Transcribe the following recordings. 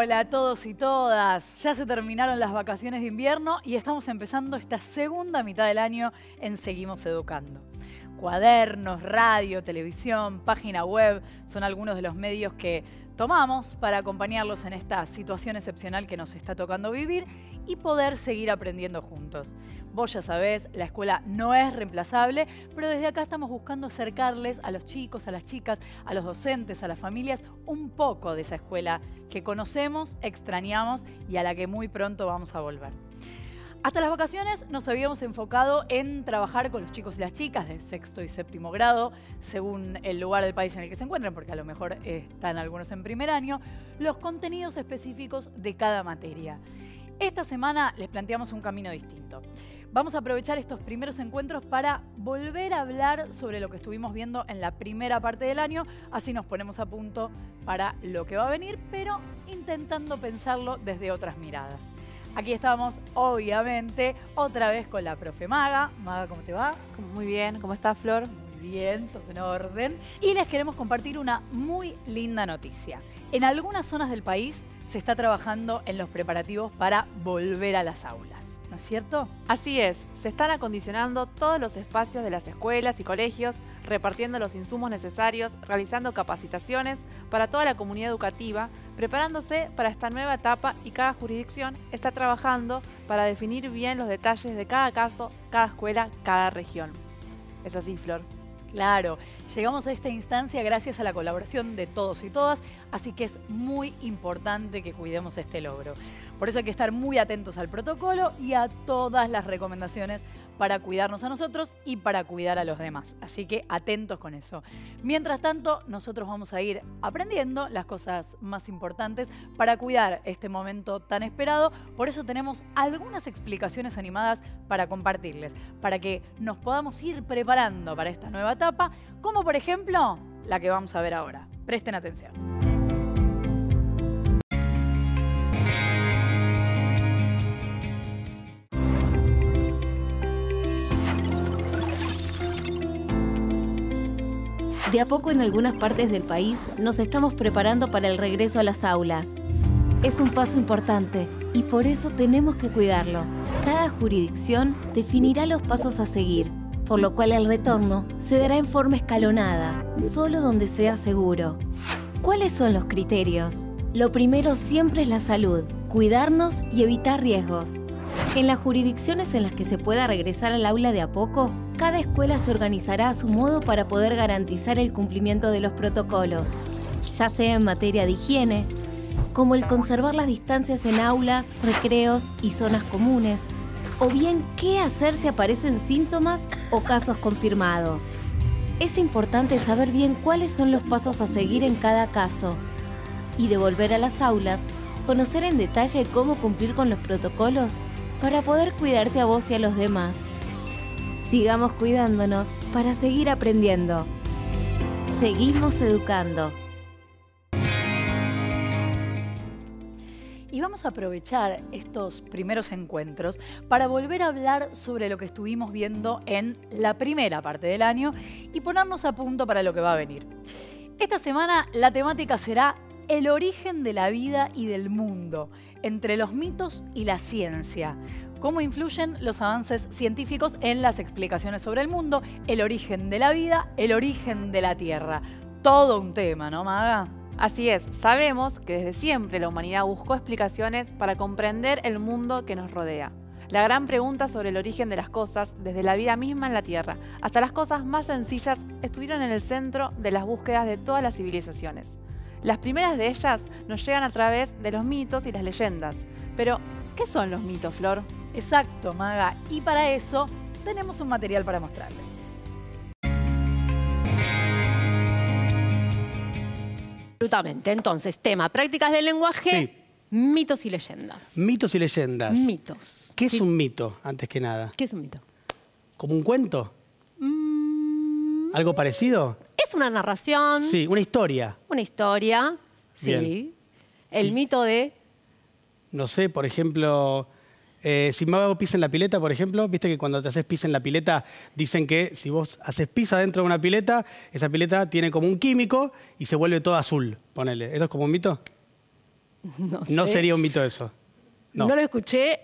Hola a todos y todas. Ya se terminaron las vacaciones de invierno y estamos empezando esta segunda mitad del año en Seguimos Educando. Cuadernos, radio, televisión, página web son algunos de los medios que tomamos para acompañarlos en esta situación excepcional que nos está tocando vivir y poder seguir aprendiendo juntos. Vos ya sabés, la escuela no es reemplazable, pero desde acá estamos buscando acercarles a los chicos, a las chicas, a los docentes, a las familias, un poco de esa escuela que conocemos, extrañamos y a la que muy pronto vamos a volver. Hasta las vacaciones nos habíamos enfocado en trabajar con los chicos y las chicas de sexto y séptimo grado, según el lugar del país en el que se encuentren, porque a lo mejor están algunos en primer año, los contenidos específicos de cada materia. Esta semana les planteamos un camino distinto. Vamos a aprovechar estos primeros encuentros para volver a hablar sobre lo que estuvimos viendo en la primera parte del año, así nos ponemos a punto para lo que va a venir, pero intentando pensarlo desde otras miradas. Aquí estamos, obviamente, otra vez con la profe Maga. Maga, ¿cómo te va? Muy bien, ¿cómo estás, Flor? Muy bien, todo en orden. Y les queremos compartir una muy linda noticia. En algunas zonas del país se está trabajando en los preparativos para volver a las aulas, ¿no es cierto? Así es, se están acondicionando todos los espacios de las escuelas y colegios, repartiendo los insumos necesarios, realizando capacitaciones para toda la comunidad educativa, preparándose para esta nueva etapa y cada jurisdicción está trabajando para definir bien los detalles de cada caso, cada escuela, cada región. ¿Es así, Flor? Claro, llegamos a esta instancia gracias a la colaboración de todos y todas, así que es muy importante que cuidemos este logro. Por eso hay que estar muy atentos al protocolo y a todas las recomendaciones para cuidarnos a nosotros y para cuidar a los demás. Así que atentos con eso. Mientras tanto, nosotros vamos a ir aprendiendo las cosas más importantes para cuidar este momento tan esperado. Por eso tenemos algunas explicaciones animadas para compartirles, para que nos podamos ir preparando para esta nueva etapa, como por ejemplo la que vamos a ver ahora. Presten atención. De a poco en algunas partes del país nos estamos preparando para el regreso a las aulas. Es un paso importante y por eso tenemos que cuidarlo. Cada jurisdicción definirá los pasos a seguir, por lo cual el retorno se dará en forma escalonada, solo donde sea seguro. ¿Cuáles son los criterios? Lo primero siempre es la salud, cuidarnos y evitar riesgos. En las jurisdicciones en las que se pueda regresar al aula de a poco, cada escuela se organizará a su modo para poder garantizar el cumplimiento de los protocolos, ya sea en materia de higiene, como el conservar las distancias en aulas, recreos y zonas comunes, o bien qué hacer si aparecen síntomas o casos confirmados. Es importante saber bien cuáles son los pasos a seguir en cada caso y de volver a las aulas, conocer en detalle cómo cumplir con los protocolos para poder cuidarte a vos y a los demás. Sigamos cuidándonos para seguir aprendiendo. Seguimos educando. Y vamos a aprovechar estos primeros encuentros para volver a hablar sobre lo que estuvimos viendo en la primera parte del año y ponernos a punto para lo que va a venir. Esta semana la temática será el origen de la vida y del mundo, entre los mitos y la ciencia. Cómo influyen los avances científicos en las explicaciones sobre el mundo, el origen de la vida, el origen de la Tierra. Todo un tema, ¿no, Maga? Así es, sabemos que desde siempre la humanidad buscó explicaciones para comprender el mundo que nos rodea. La gran pregunta sobre el origen de las cosas, desde la vida misma en la Tierra hasta las cosas más sencillas, estuvieron en el centro de las búsquedas de todas las civilizaciones. Las primeras de ellas nos llegan a través de los mitos y las leyendas. Pero, ¿qué son los mitos, Flor? Exacto, Maga. Y para eso tenemos un material para mostrarles. Absolutamente. Entonces, tema, prácticas del lenguaje, Sí. Mitos y leyendas. Mitos y leyendas. Mitos. ¿Qué es un mito, antes que nada? ¿Qué es un mito? ¿Como un cuento? ¿Algo parecido? Es una narración. Sí, una historia. Una historia. Sí. Bien. El mito de... No sé, por ejemplo, si me hago pis en la pileta, por ejemplo, viste que cuando te haces pis en la pileta dicen que si vos haces pis adentro de una pileta, esa pileta tiene como un químico y se vuelve toda azul, ponele. ¿Esto es como un mito? No sé. sería un mito eso. No lo escuché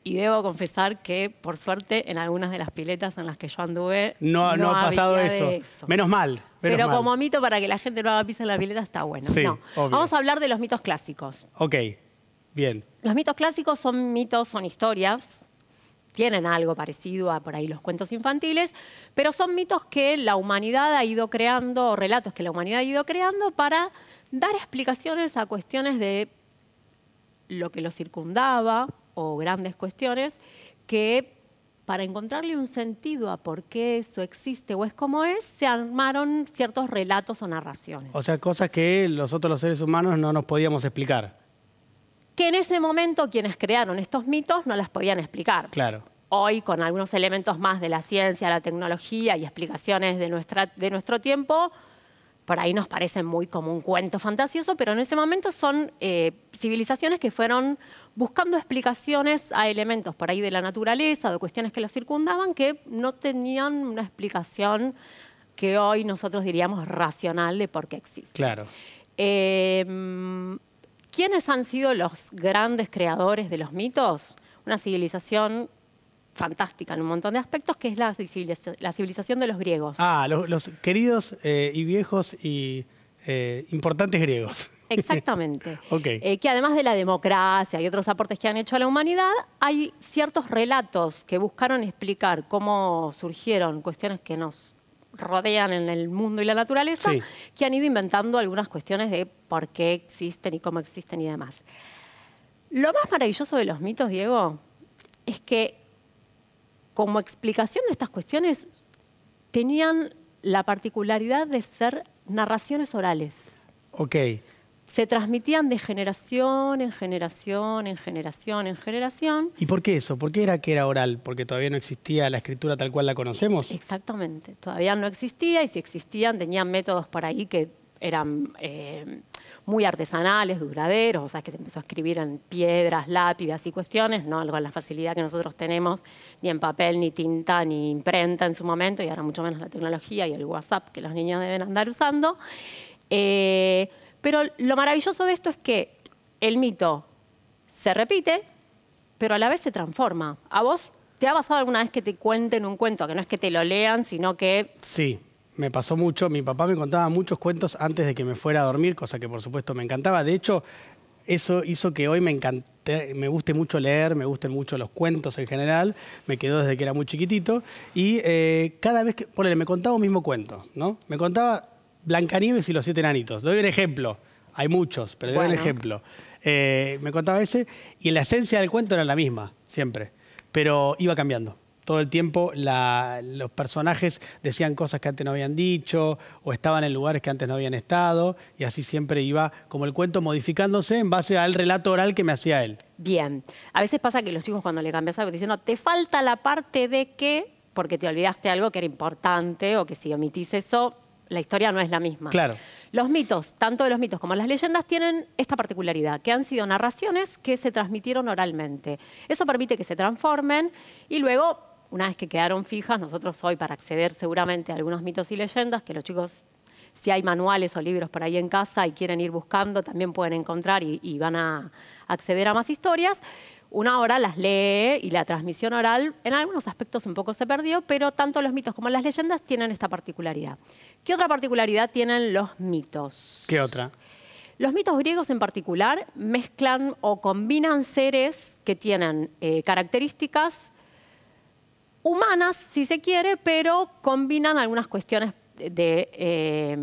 y debo confesar que, por suerte, en algunas de las piletas en las que yo anduve, No ha pasado había de eso. Menos mal. Pero mal. como mito para que la gente no haga pis en la pileta está bueno. Sí, No. obvio. Vamos a hablar de los mitos clásicos. Ok, bien. Los mitos clásicos son mitos, son historias, tienen algo parecido a por ahí los cuentos infantiles, pero son mitos que la humanidad ha ido creando, o relatos que la humanidad ha ido creando para dar explicaciones a cuestiones de lo que lo circundaba o grandes cuestiones que para encontrarle un sentido a por qué eso existe o es como es, se armaron ciertos relatos o narraciones. O sea, cosas que los seres humanos no nos podíamos explicar. Que en ese momento quienes crearon estos mitos no las podían explicar. Claro. Hoy, con algunos elementos más de la ciencia, la tecnología y explicaciones de nuestro tiempo, por ahí nos parecen muy como un cuento fantasioso, pero en ese momento son civilizaciones que fueron buscando explicaciones a elementos por ahí de la naturaleza o de cuestiones que los circundaban que no tenían una explicación que hoy nosotros diríamos racional de por qué existe. Claro. ¿Quiénes han sido los grandes creadores de los mitos? Una civilización fantástica en un montón de aspectos, que es la civilización de los griegos. Ah, los queridos y viejos y importantes griegos. Exactamente. Ok. Que además de la democracia y otros aportes que han hecho a la humanidad, hay ciertos relatos que buscaron explicar cómo surgieron cuestiones que nos rodean en el mundo y la naturaleza, Sí. que han ido inventando algunas cuestiones de por qué existen y cómo existen y demás. Lo más maravilloso de los mitos, Diego, es que como explicación de estas cuestiones tenían la particularidad de ser narraciones orales. Ok. Se transmitían de generación en generación, en generación, en generación. ¿Y por qué eso? ¿Por qué era que era oral? ¿Porque todavía no existía la escritura tal cual la conocemos? Exactamente. Todavía no existía y si existían tenían métodos por ahí que eran muy artesanales, duraderos, o sea, que se empezó a escribir en piedras, lápidas y cuestiones, no algo con la facilidad que nosotros tenemos, ni en papel, ni tinta, ni imprenta en su momento, y ahora mucho menos la tecnología y el WhatsApp que los niños deben andar usando. Pero lo maravilloso de esto es que el mito se repite, pero a la vez se transforma. ¿A vos te ha pasado alguna vez que te cuenten un cuento, que no es que te lo lean, sino que... Sí, me pasó mucho. Mi papá me contaba muchos cuentos antes de que me fuera a dormir, cosa que por supuesto me encantaba. De hecho, eso hizo que hoy me guste mucho leer, me gusten mucho los cuentos en general. Me quedó desde que era muy chiquitito. Y cada vez que, ponele, me contaba un mismo cuento, ¿no? Me contaba Blancanieves y los 7 enanitos. Doy un ejemplo. Hay muchos, pero doy un ejemplo. Me contaba ese y la esencia del cuento era la misma, siempre. Pero iba cambiando. Todo el tiempo los personajes decían cosas que antes no habían dicho o estaban en lugares que antes no habían estado y así siempre iba como el cuento modificándose en base al relato oral que me hacía él. Bien. A veces pasa que los chicos cuando le cambias algo te dicen, no, te falta la parte de que, porque te olvidaste algo que era importante o que si omitís eso, la historia no es la misma. Claro. Los mitos, tanto de los mitos como las leyendas, tienen esta particularidad, que han sido narraciones que se transmitieron oralmente. Eso permite que se transformen y luego, una vez que quedaron fijas, nosotros hoy para acceder seguramente a algunos mitos y leyendas, que los chicos, si hay manuales o libros por ahí en casa y quieren ir buscando, también pueden encontrar y van a acceder a más historias. Una ahora las lee y la transmisión oral en algunos aspectos un poco se perdió, pero tanto los mitos como las leyendas tienen esta particularidad. ¿Qué otra particularidad tienen los mitos? ¿Qué otra? Los mitos griegos en particular mezclan o combinan seres que tienen características humanas, si se quiere, pero combinan algunas cuestiones de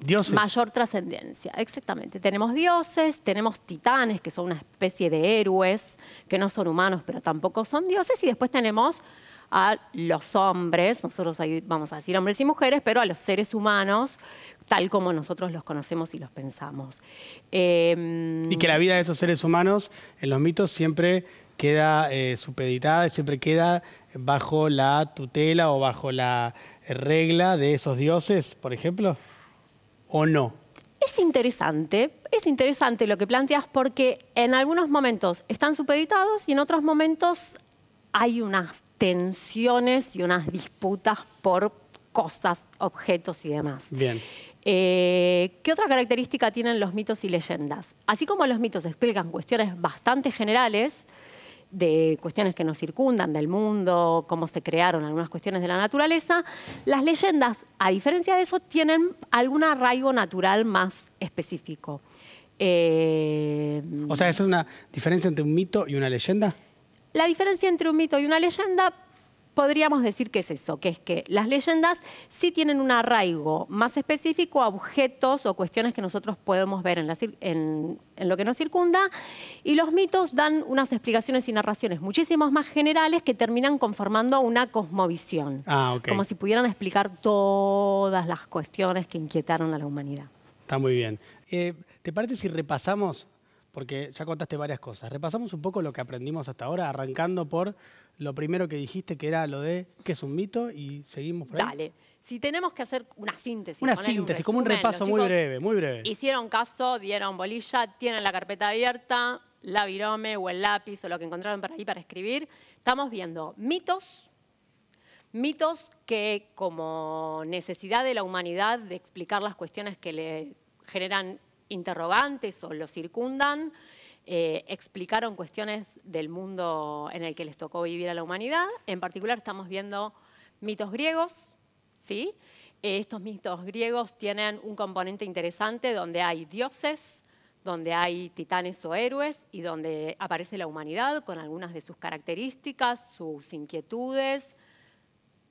dioses. Mayor trascendencia. Exactamente. Tenemos dioses, tenemos titanes, que son una especie de héroes, que no son humanos, pero tampoco son dioses, y después tenemos a los hombres, nosotros ahí vamos a decir hombres y mujeres, pero a los seres humanos, tal como nosotros los conocemos y los pensamos. Y que la vida de esos seres humanos en los mitos siempre queda supeditada, siempre queda bajo la tutela o bajo la regla de esos dioses, por ejemplo, ¿o no? Es interesante lo que planteas porque en algunos momentos están supeditados y en otros momentos hay unas tensiones y unas disputas por cosas, objetos y demás. Bien. ¿Qué otra característica tienen los mitos y leyendas? Así como los mitos explican cuestiones bastante generales, de cuestiones que nos circundan, del mundo, cómo se crearon algunas cuestiones de la naturaleza, las leyendas, a diferencia de eso, tienen algún arraigo natural más específico. O sea, ¿esa es una diferencia entre un mito y una leyenda? La diferencia entre un mito y una leyenda podríamos decir que es eso, que es que las leyendas sí tienen un arraigo más específico a objetos o cuestiones que nosotros podemos ver en lo que nos circunda, y los mitos dan unas explicaciones y narraciones muchísimo más generales que terminan conformando una cosmovisión. Como si pudieran explicar todas las cuestiones que inquietaron a la humanidad. Está muy bien. ¿Te parece si repasamos, porque ya contaste varias cosas, repasamos un poco lo que aprendimos hasta ahora, arrancando por lo primero que dijiste, que era lo de qué es un mito, y seguimos por ahí? Dale. Si tenemos que hacer una síntesis. Una síntesis, como un repaso muy breve, muy breve. Hicieron caso, dieron bolilla, tienen la carpeta abierta, la virome o el lápiz o lo que encontraron por ahí para escribir. Estamos viendo mitos que, como necesidad de la humanidad de explicar las cuestiones que le generan interrogantes o lo circundan, explicaron cuestiones del mundo en el que les tocó vivir a la humanidad. En particular estamos viendo mitos griegos, ¿sí? Estos mitos griegos tienen un componente interesante donde hay dioses, donde hay titanes o héroes y donde aparece la humanidad con algunas de sus características, sus inquietudes,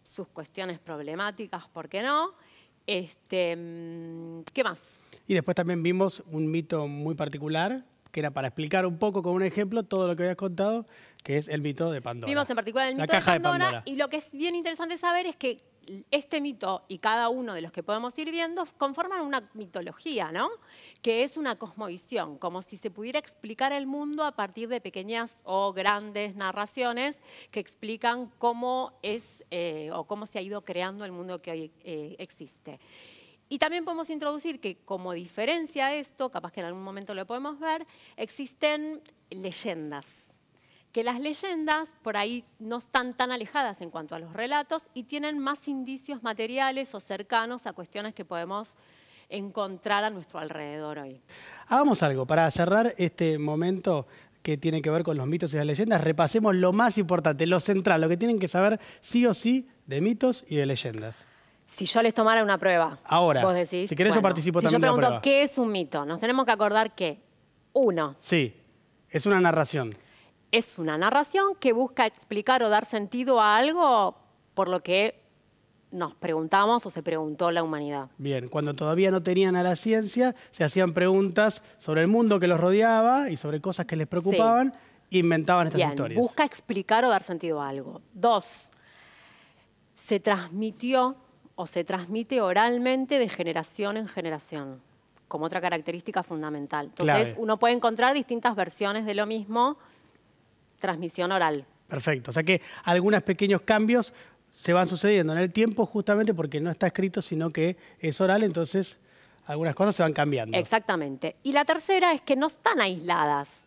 sus cuestiones problemáticas, ¿por qué no? ¿Qué más? Y después también vimos un mito muy particular, que era para explicar un poco con un ejemplo todo lo que habías contado, que es el mito de Pandora. Vimos en particular el mito de Pandora, y lo que es bien interesante saber es que este mito y cada uno de los que podemos ir viendo conforman una mitología, ¿no? Que es una cosmovisión, como si se pudiera explicar el mundo a partir de pequeñas o grandes narraciones que explican cómo es o cómo se ha ido creando el mundo que hoy existe. Y también podemos introducir que, como diferencia a esto, capaz que en algún momento lo podemos ver, existen leyendas. Que las leyendas por ahí no están tan alejadas en cuanto a los relatos y tienen más indicios materiales o cercanos a cuestiones que podemos encontrar a nuestro alrededor hoy. Hagamos algo para cerrar este momento que tiene que ver con los mitos y las leyendas. Repasemos lo más importante, lo central, lo que tienen que saber sí o sí de mitos y de leyendas. Si yo les tomara una prueba, ahora, vos decís, si querés yo participo también de la prueba. Si yo pregunto qué es un mito, nos tenemos que acordar que, uno, sí, es una narración. Es una narración que busca explicar o dar sentido a algo por lo que nos preguntamos o se preguntó la humanidad. Bien, cuando todavía no tenían a la ciencia, se hacían preguntas sobre el mundo que los rodeaba y sobre cosas que les preocupaban, e inventaban estas historias. Busca explicar o dar sentido a algo. Dos, se transmitió o se transmite oralmente de generación en generación, como otra característica fundamental. Entonces, uno puede encontrar distintas versiones de lo mismo, transmisión oral. Perfecto. O sea que algunos pequeños cambios se van sucediendo en el tiempo justamente porque no está escrito, sino que es oral, entonces algunas cosas se van cambiando. Exactamente. Y la tercera es que no están aisladas.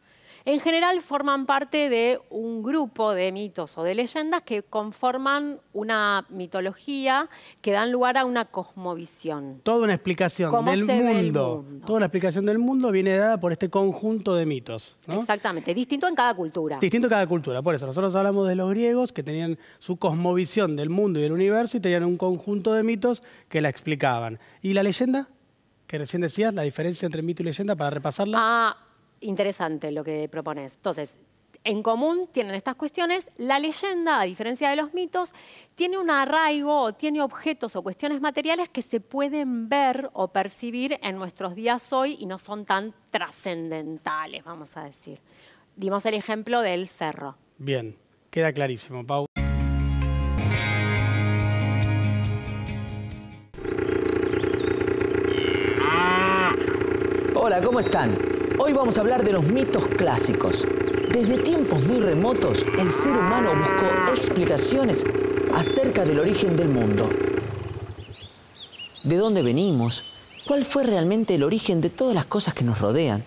En general forman parte de un grupo de mitos o de leyendas que conforman una mitología que dan lugar a una cosmovisión. Toda una explicación del mundo. Toda la explicación del mundo viene dada por este conjunto de mitos, ¿no? Exactamente, distinto en cada cultura. Distinto en cada cultura. Por eso nosotros hablamos de los griegos que tenían su cosmovisión del mundo y del universo y tenían un conjunto de mitos que la explicaban. ¿Y la leyenda? Que recién decías, la diferencia entre mito y leyenda, para repasarla. Interesante lo que propones. Entonces, en común tienen estas cuestiones. La leyenda, a diferencia de los mitos, tiene un arraigo o tiene objetos o cuestiones materiales que se pueden ver o percibir en nuestros días hoy y no son tan trascendentales, vamos a decir. Dimos el ejemplo del cerro. Bien, queda clarísimo, Pau. Hola, ¿cómo están? Hoy vamos a hablar de los mitos clásicos. Desde tiempos muy remotos, el ser humano buscó explicaciones acerca del origen del mundo. ¿De dónde venimos? ¿Cuál fue realmente el origen de todas las cosas que nos rodean?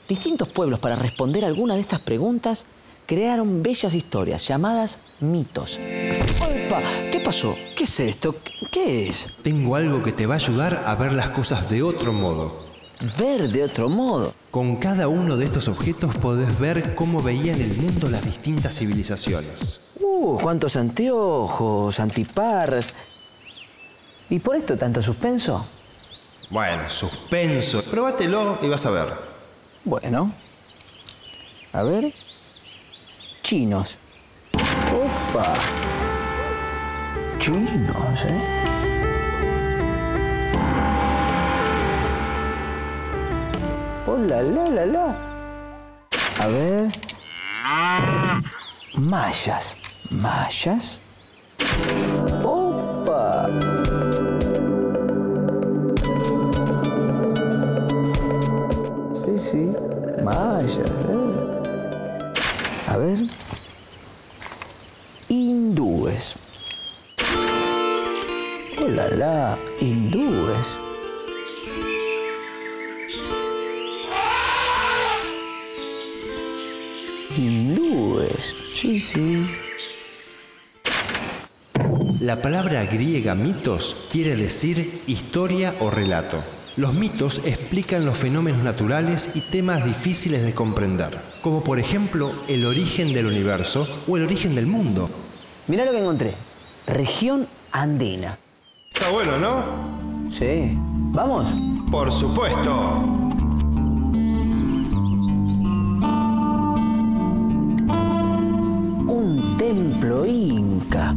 Distintos pueblos, para responder algunas de estas preguntas, crearon bellas historias llamadas mitos. ¡Opa! ¿Qué pasó? ¿Qué es esto? ¿Qué es? Tengo algo que te va a ayudar a ver las cosas de otro modo. ¿Ver de otro modo? Con cada uno de estos objetos podés ver cómo veían el mundo las distintas civilizaciones. ¡Cuántos anteojos, antiparras! ¿Y por esto tanto suspenso? Bueno, suspenso. Próbatelo y vas a ver. Bueno. A ver. Chinos. ¡Opa! Chinos, ¿eh? ¡Hola, la! A ver. Mayas. ¿Mayas? ¡Opa! Sí. Mayas, A ver. Hindúes. ¡Hola, hindúes! Hindúes, sí. La palabra griega mitos quiere decir historia o relato. Los mitos explican los fenómenos naturales y temas difíciles de comprender, como por ejemplo el origen del universo o el origen del mundo. Mirá lo que encontré. Región andina. Está bueno, ¿no? Sí. ¿Vamos? Por supuesto. Un templo inca.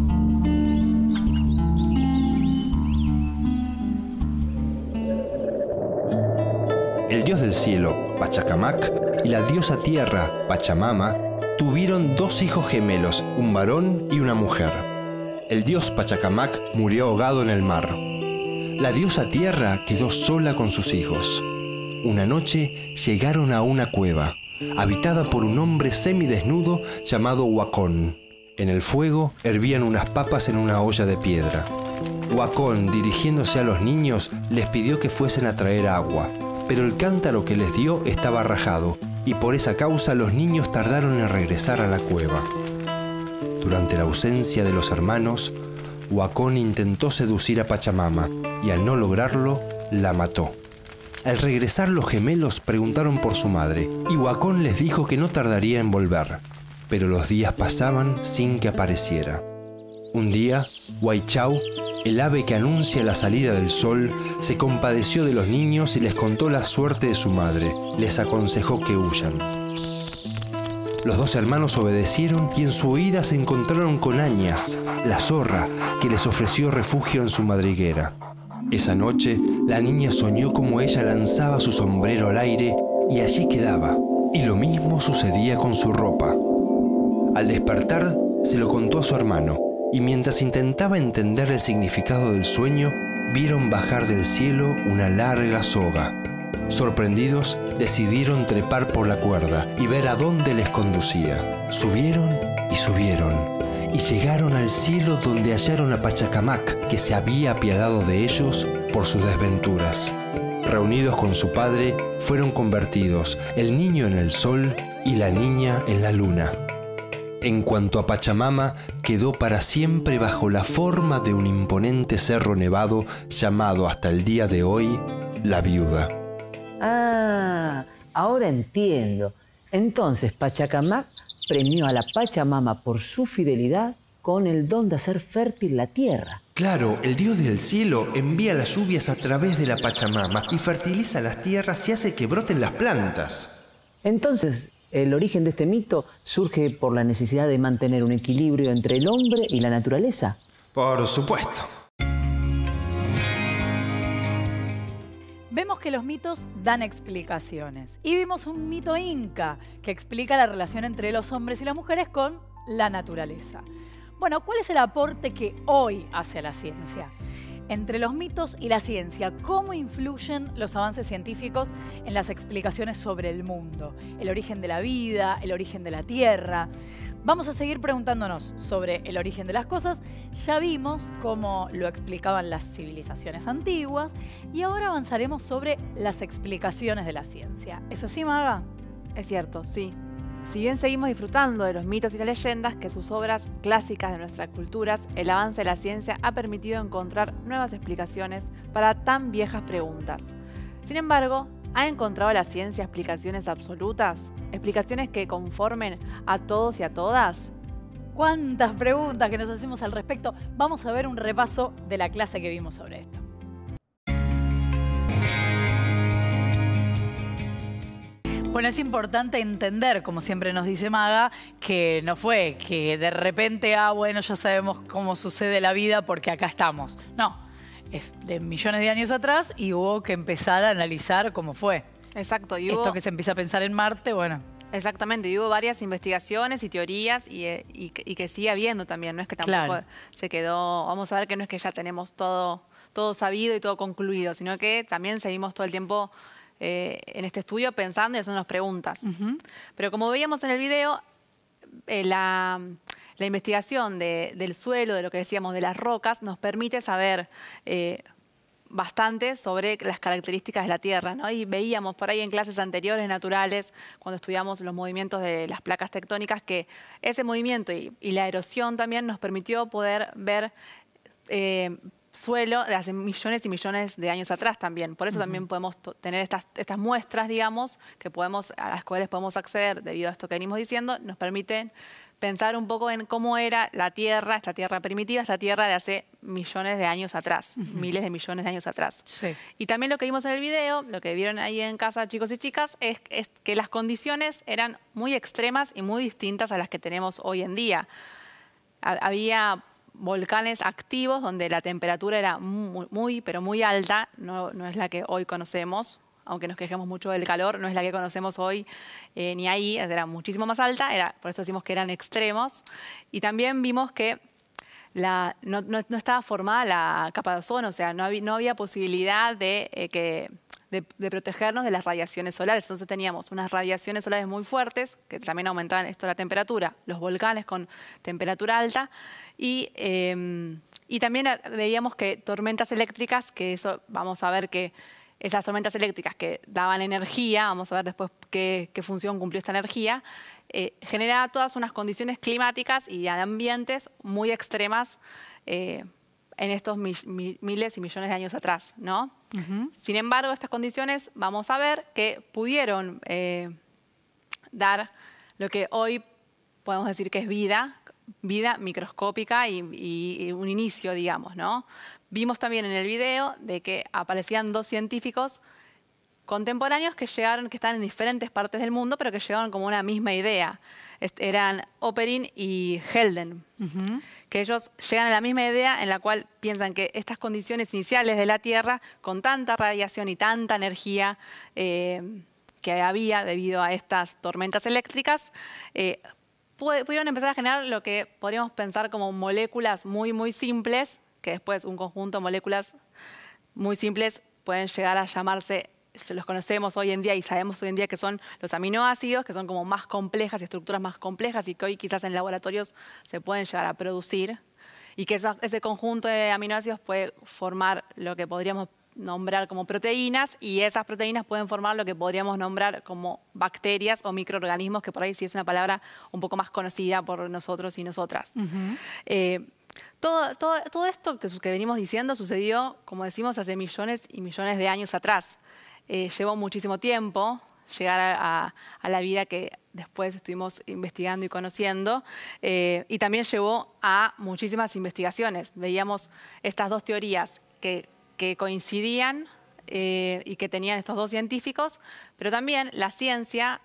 El dios del cielo, Pachacamac, y la diosa tierra, Pachamama, tuvieron 2 hijos gemelos, un varón y una mujer. El dios Pachacamac murió ahogado en el mar. La diosa tierra quedó sola con sus hijos. Una noche llegaron a una cueva, habitada por un hombre semidesnudo llamado Huacón. En el fuego hervían unas papas en una olla de piedra. Huacón, dirigiéndose a los niños, les pidió que fuesen a traer agua, pero el cántaro que les dio estaba rajado, y por esa causa los niños tardaron en regresar a la cueva. Durante la ausencia de los hermanos, Huacón intentó seducir a Pachamama, y al no lograrlo, la mató. Al regresar los gemelos preguntaron por su madre, y Huacón les dijo que no tardaría en volver, pero los días pasaban sin que apareciera. Un día, Huaychau, el ave que anuncia la salida del sol, se compadeció de los niños y les contó la suerte de su madre. Les aconsejó que huyan. Los 2 hermanos obedecieron y en su huida se encontraron con Añas, la zorra, que les ofreció refugio en su madriguera. Esa noche, la niña soñó como ella lanzaba su sombrero al aire y allí quedaba. Y lo mismo sucedía con su ropa. Al despertar, se lo contó a su hermano, y mientras intentaba entender el significado del sueño, vieron bajar del cielo una larga soga. Sorprendidos, decidieron trepar por la cuerda y ver a dónde les conducía. Subieron, y llegaron al cielo donde hallaron a Pachacamac, que se había apiadado de ellos por sus desventuras. Reunidos con su padre, fueron convertidos, el niño en el sol y la niña en la luna. En cuanto a Pachamama, quedó para siempre bajo la forma de un imponente cerro nevado llamado hasta el día de hoy la Viuda. Ah, ahora entiendo. Entonces Pachacamac premió a la Pachamama por su fidelidad con el don de hacer fértil la tierra. Claro, el dios del cielo envía las lluvias a través de la Pachamama y fertiliza las tierras y hace que broten las plantas. Entonces, el origen de este mito surge por la necesidad de mantener un equilibrio entre el hombre y la naturaleza. Por supuesto. Vemos que los mitos dan explicaciones. Y vimos un mito inca que explica la relación entre los hombres y las mujeres con la naturaleza. Bueno, ¿cuál es el aporte que hoy hace la ciencia? Entre los mitos y la ciencia, ¿cómo influyen los avances científicos en las explicaciones sobre el mundo? El origen de la vida, el origen de la Tierra. Vamos a seguir preguntándonos sobre el origen de las cosas. Ya vimos cómo lo explicaban las civilizaciones antiguas y ahora avanzaremos sobre las explicaciones de la ciencia. ¿Es así, Maga? Es cierto, sí. Si bien seguimos disfrutando de los mitos y las leyendas, que sus obras clásicas de nuestras culturas, el avance de la ciencia ha permitido encontrar nuevas explicaciones para tan viejas preguntas. Sin embargo, ¿ha encontrado la ciencia explicaciones absolutas? ¿Explicaciones que conformen a todos y a todas? ¿Cuántas preguntas que nos hacemos al respecto? Vamos a ver un repaso de la clase que vimos sobre esto. Bueno, es importante entender, como siempre nos dice Maga, que no fue que de repente, bueno, ya sabemos cómo sucede la vida porque acá estamos. No, es de millones de años atrás y hubo que empezar a analizar cómo fue. Exacto. Y Esto que se empieza a pensar en Marte, bueno. Exactamente, y hubo varias investigaciones y teorías y que sigue habiendo también, no es que tampoco se quedó, vamos a ver que no es que ya tenemos todo sabido y todo concluido, sino que también seguimos todo el tiempo en este estudio pensando y haciéndonos preguntas. Pero como veíamos en el video, la investigación del suelo, de lo que decíamos de las rocas, nos permite saber bastante sobre las características de la Tierra, ¿no? Y veíamos por ahí en clases anteriores naturales, cuando estudiamos los movimientos de las placas tectónicas, que ese movimiento y la erosión también nos permitió poder ver suelo de hace millones y millones de años atrás también. Por eso también podemos tener estas muestras, digamos, a las cuales podemos acceder debido a esto que venimos diciendo, nos permiten pensar un poco en cómo era la Tierra, esta Tierra primitiva, esta Tierra de hace millones de años atrás, miles de millones de años atrás. Sí. Y también lo que vimos en el video, lo que vieron ahí en casa chicos y chicas, es que las condiciones eran muy extremas y muy distintas a las que tenemos hoy en día. Había volcanes activos donde la temperatura era muy, pero muy alta, no es la que hoy conocemos. Aunque nos quejemos mucho del calor, no es la que conocemos hoy ni ahí, era muchísimo más alta, por eso decimos que eran extremos. Y también vimos que no estaba formada la capa de ozono, o sea, no había posibilidad de protegernos de las radiaciones solares. Entonces teníamos unas radiaciones solares muy fuertes, que también aumentaban la temperatura, los volcanes con temperatura alta, y también veíamos que tormentas eléctricas, que eso vamos a ver que esas tormentas eléctricas que daban energía, vamos a ver después qué función cumplió esta energía, generaba todas unas condiciones climáticas y ambientes muy extremas en estos miles y millones de años atrás, ¿no? Sin embargo, estas condiciones vamos a ver que pudieron dar lo que hoy podemos decir que es vida microscópica y un inicio, digamos, ¿no? Vimos también en el video de que aparecían dos científicos contemporáneos que están en diferentes partes del mundo, pero que llegaron como una misma idea. Eran Oparin y Helden, que ellos llegan a la misma idea en la cual piensan que estas condiciones iniciales de la Tierra, con tanta radiación y tanta energía que había debido a estas tormentas eléctricas, pudieron empezar a generar lo que podríamos pensar como moléculas muy, muy simples, que después un conjunto de moléculas muy simples pueden llegar a llamarse, los conocemos hoy en día y sabemos hoy en día que son los aminoácidos, que son como más complejas y estructuras más complejas y que hoy quizás en laboratorios se pueden llegar a producir, y que ese conjunto de aminoácidos puede formar lo que podríamos nombrar como proteínas, y esas proteínas pueden formar lo que podríamos nombrar como bacterias o microorganismos, que por ahí sí es una palabra un poco más conocida por nosotros y nosotras. Todo esto que venimos diciendo sucedió, como decimos, hace millones y millones de años atrás. Llevó muchísimo tiempo llegar a la vida que después estuvimos investigando y conociendo, y también llevó a muchísimas investigaciones. Veíamos estas dos teorías que coincidían y que tenían estos dos científicos, pero también la ciencia,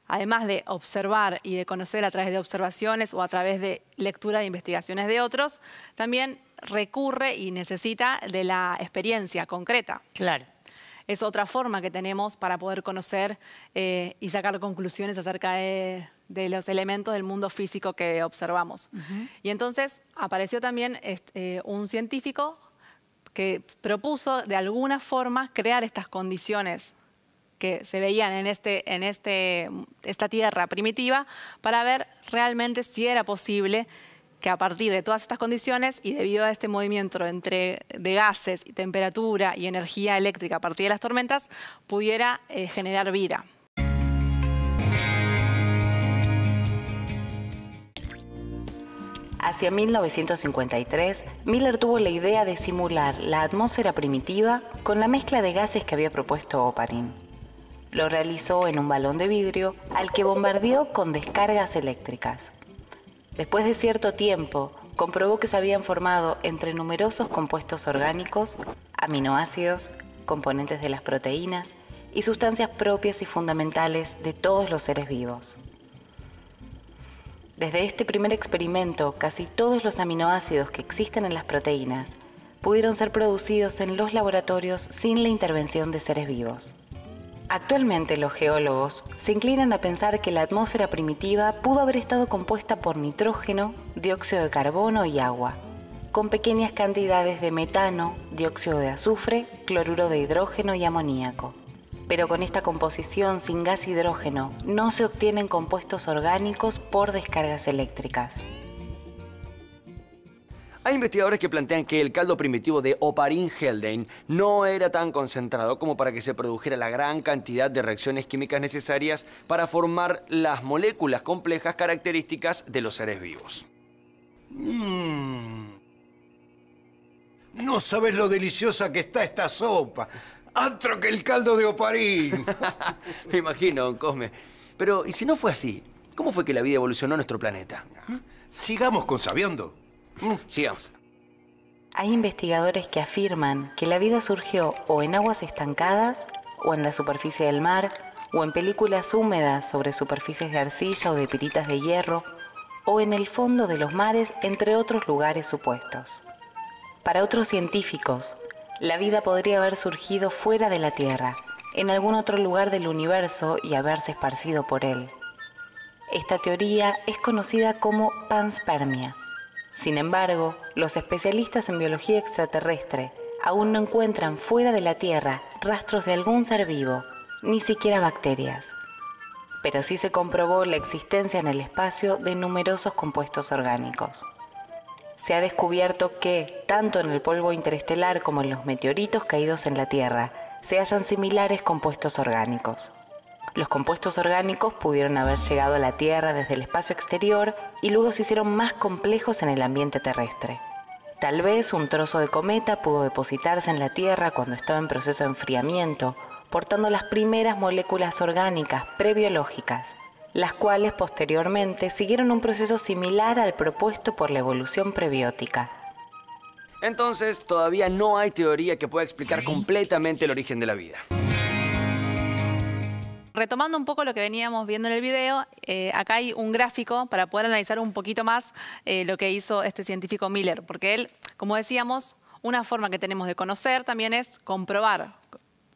además de observar y de conocer a través de observaciones o a través de lectura de investigaciones de otros, también recurre y necesita de la experiencia concreta. Claro. Es otra forma que tenemos para poder conocer y sacar conclusiones acerca de los elementos del mundo físico que observamos. Y entonces apareció también un científico que propuso de alguna forma crear estas condiciones que se veían en esta Tierra primitiva, para ver realmente si era posible que a partir de todas estas condiciones y debido a este movimiento de gases, temperatura y energía eléctrica a partir de las tormentas, pudiera generar vida. Hacia 1953, Miller tuvo la idea de simular la atmósfera primitiva con la mezcla de gases que había propuesto Oparin. Lo realizó en un balón de vidrio al que bombardeó con descargas eléctricas. Después de cierto tiempo, comprobó que se habían formado entre numerosos compuestos orgánicos, aminoácidos, componentes de las proteínas y sustancias propias y fundamentales de todos los seres vivos. Desde este primer experimento, casi todos los aminoácidos que existen en las proteínas pudieron ser producidos en los laboratorios sin la intervención de seres vivos. Actualmente los geólogos se inclinan a pensar que la atmósfera primitiva pudo haber estado compuesta por nitrógeno, dióxido de carbono y agua, con pequeñas cantidades de metano, dióxido de azufre, cloruro de hidrógeno y amoníaco. Pero con esta composición sin gas hidrógeno no se obtienen compuestos orgánicos por descargas eléctricas. Hay investigadores que plantean que el caldo primitivo de Oparin Haldane no era tan concentrado como para que se produjera la gran cantidad de reacciones químicas necesarias para formar las moléculas complejas características de los seres vivos. No sabes lo deliciosa que está esta sopa. ¡Antro que el caldo de Oparin! Me imagino, don Cosme. Pero, ¿y si no fue así? ¿Cómo fue que la vida evolucionó en nuestro planeta? Sigamos consabiendo. Sigamos. Hay investigadores que afirman que la vida surgió o en aguas estancadas, o en la superficie del mar, o en películas húmedas sobre superficies de arcilla o de piritas de hierro, o en el fondo de los mares, entre otros lugares supuestos. Para otros científicos, la vida podría haber surgido fuera de la Tierra, en algún otro lugar del universo y haberse esparcido por él. Esta teoría es conocida como panspermia. Sin embargo, los especialistas en biología extraterrestre aún no encuentran fuera de la Tierra rastros de algún ser vivo, ni siquiera bacterias. Pero sí se comprobó la existencia en el espacio de numerosos compuestos orgánicos. Se ha descubierto que, tanto en el polvo interestelar como en los meteoritos caídos en la Tierra, se hallan similares compuestos orgánicos. Los compuestos orgánicos pudieron haber llegado a la Tierra desde el espacio exterior y luego se hicieron más complejos en el ambiente terrestre. Tal vez un trozo de cometa pudo depositarse en la Tierra cuando estaba en proceso de enfriamiento, portando las primeras moléculas orgánicas prebiológicas, las cuales posteriormente siguieron un proceso similar al propuesto por la evolución prebiótica. Entonces, todavía no hay teoría que pueda explicar completamente el origen de la vida. Retomando un poco lo que veníamos viendo en el video, acá hay un gráfico para poder analizar un poquito más lo que hizo este científico Miller, porque él, como decíamos, una forma que tenemos de conocer también es comprobar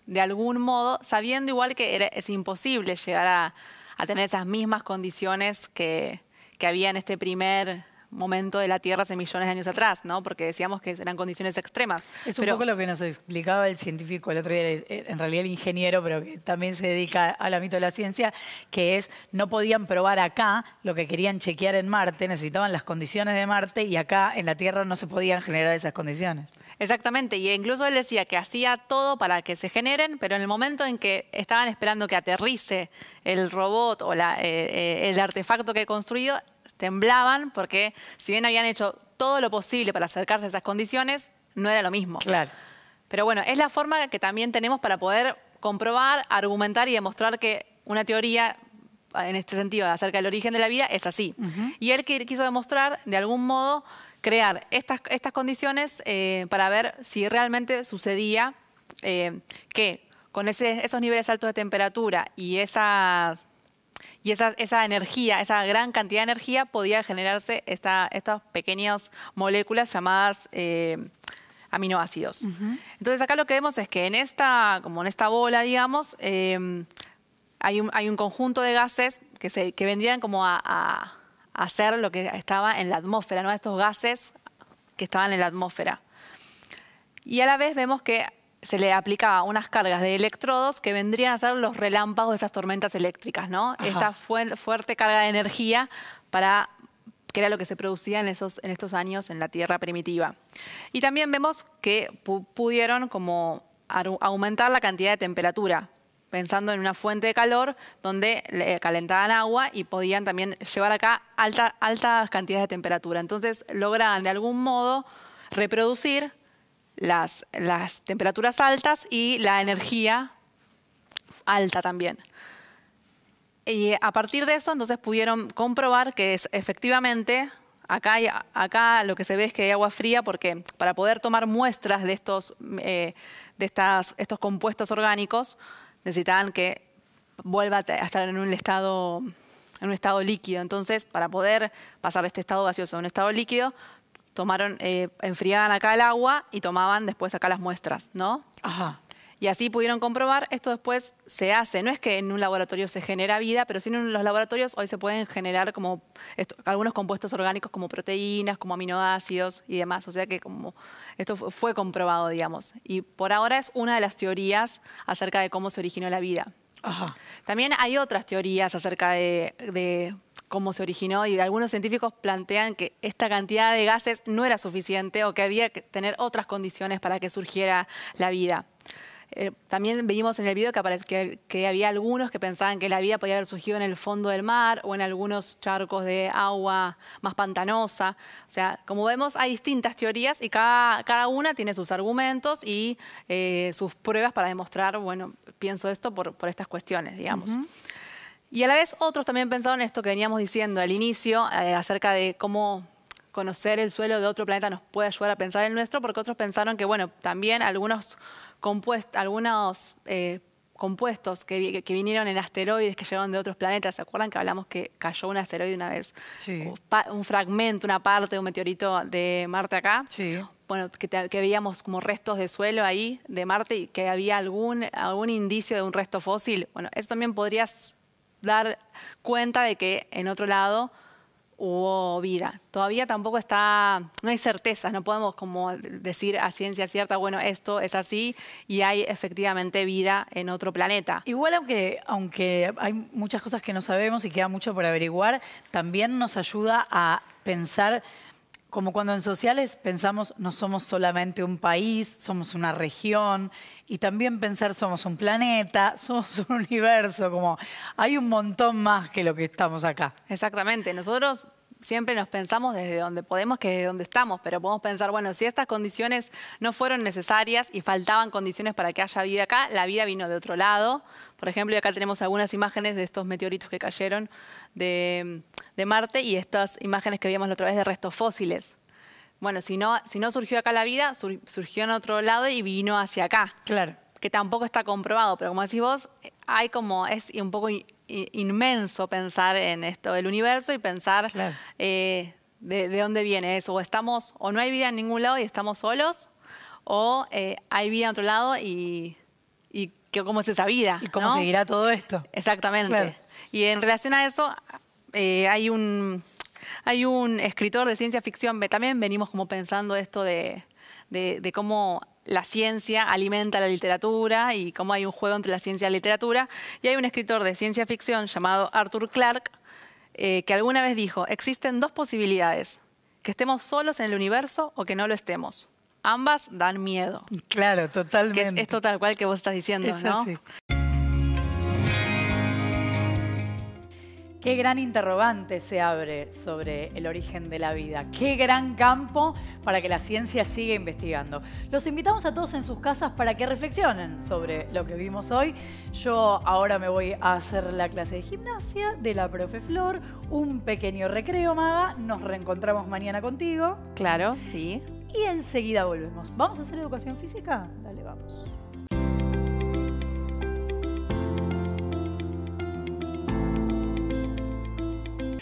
de algún modo, sabiendo igual que es imposible llegar a tener esas mismas condiciones que había en este primer momento de la Tierra hace millones de años atrás, ¿no? Porque decíamos que eran condiciones extremas. Es un poco lo que nos explicaba el científico el otro día, en realidad el ingeniero, pero que también se dedica al ámbito de la ciencia, que es, no podían probar acá lo que querían chequear en Marte, necesitaban las condiciones de Marte y acá en la Tierra no se podían generar esas condiciones. Exactamente, y incluso él decía que hacía todo para que se generen, pero en el momento en que estaban esperando que aterrice el robot o el artefacto que he construido, temblaban porque si bien habían hecho todo lo posible para acercarse a esas condiciones, no era lo mismo. Claro. Pero bueno, es la forma que también tenemos para poder comprobar, argumentar y demostrar que una teoría, en este sentido, acerca del origen de la vida, es así. Y él quiso demostrar, de algún modo, crear estas condiciones para ver si realmente sucedía que con esos niveles altos de temperatura y esa energía, esa gran cantidad de energía, podía generarse estas pequeñas moléculas llamadas aminoácidos. Entonces acá lo que vemos es que como en esta bola, digamos, hay un conjunto de gases que vendrían como a hacer lo que estaba en la atmósfera, ¿no? Estos gases que estaban en la atmósfera. Y a la vez vemos que se le aplicaba unas cargas de electrodos que vendrían a ser los relámpagos de estas tormentas eléctricas, ¿no? Ajá. Esta fuerte carga de energía que era lo que se producía en estos años en la Tierra primitiva. Y también vemos que pudieron como aumentar la cantidad de temperatura pensando en una fuente de calor donde calentaban agua y podían también llevar acá altas cantidades de temperatura. Entonces lograban de algún modo reproducir las temperaturas altas y la energía alta también. Y a partir de eso entonces pudieron comprobar que efectivamente acá lo que se ve es que hay agua fría, porque para poder tomar muestras de estos compuestos orgánicos necesitaban que vuelva a estar en un estado líquido. Entonces, para poder pasar de este estado gaseoso a un estado líquido, enfriaban acá el agua y tomaban después acá las muestras, ¿no? Ajá. Y así pudieron comprobar, esto después se hace. No es que en un laboratorio se genera vida, pero sí en los laboratorios hoy se pueden generar como algunos compuestos orgánicos como proteínas, como aminoácidos y demás. O sea que como esto fue comprobado, digamos. Y por ahora es una de las teorías acerca de cómo se originó la vida. Ajá. También hay otras teorías acerca de cómo se originó, y algunos científicos plantean que esta cantidad de gases no era suficiente o que había que tener otras condiciones para que surgiera la vida. También vimos en el video que había algunos que pensaban que la vida podía haber surgido en el fondo del mar o en algunos charcos de agua más pantanosa. O sea, como vemos, hay distintas teorías y cada una tiene sus argumentos y sus pruebas para demostrar, bueno, pienso esto por estas cuestiones, digamos. Y a la vez otros también pensaron esto que veníamos diciendo al inicio, acerca de cómo conocer el suelo de otro planeta nos puede ayudar a pensar el nuestro, porque otros pensaron que, bueno, también algunos compuestos que vinieron en asteroides que llegaron de otros planetas. ¿Se acuerdan que hablamos que cayó un asteroide una vez? Sí. Un fragmento, una parte de un meteorito de Marte acá. Sí. Bueno, que veíamos como restos de suelo ahí de Marte y que había algún indicio de un resto fósil. Bueno, eso también podría dar cuenta de que en otro lado hubo vida. Todavía tampoco no hay certezas, no podemos como decir a ciencia cierta, bueno, esto es así y hay efectivamente vida en otro planeta. Igual aunque hay muchas cosas que no sabemos y queda mucho por averiguar, también nos ayuda a pensar, como cuando en sociales pensamos no somos solamente un país, somos una región, y también pensar somos un planeta, somos un universo, como hay un montón más que lo que estamos acá. Exactamente, nosotros siempre nos pensamos desde donde podemos, que desde donde estamos, pero podemos pensar, bueno, si estas condiciones no fueron necesarias y faltaban condiciones para que haya vida acá, la vida vino de otro lado. Por ejemplo, acá tenemos algunas imágenes de estos meteoritos que cayeron de Marte y estas imágenes que vimos la otra vez de restos fósiles. Bueno, si no surgió acá la vida, surgió en otro lado y vino hacia acá. Claro. Que tampoco está comprobado, pero como decís vos, es un poco inmenso pensar en esto del universo y pensar claro. De dónde viene eso. O no hay vida en ningún lado y estamos solos, o hay vida en otro lado y cómo es esa vida. ¿Y cómo ¿no? seguirá todo esto? Exactamente. Claro. Y en relación a eso, hay un escritor de ciencia ficción, también venimos como pensando esto de cómo la ciencia alimenta la literatura y cómo hay un juego entre la ciencia y la literatura. Y hay un escritor de ciencia ficción llamado Arthur Clarke que alguna vez dijo, existen dos posibilidades, que estemos solos en el universo o que no lo estemos. Ambas dan miedo. Claro, totalmente. Que es esto tal cual que vos estás diciendo, ¿no? Así. Qué gran interrogante se abre sobre el origen de la vida. Qué gran campo para que la ciencia siga investigando. Los invitamos a todos en sus casas para que reflexionen sobre lo que vimos hoy. Yo ahora me voy a hacer la clase de gimnasia de la profe Flor. Un pequeño recreo, Maga. Nos reencontramos mañana contigo. Claro, sí. Y enseguida volvemos. ¿Vamos a hacer educación física? Dale, vamos.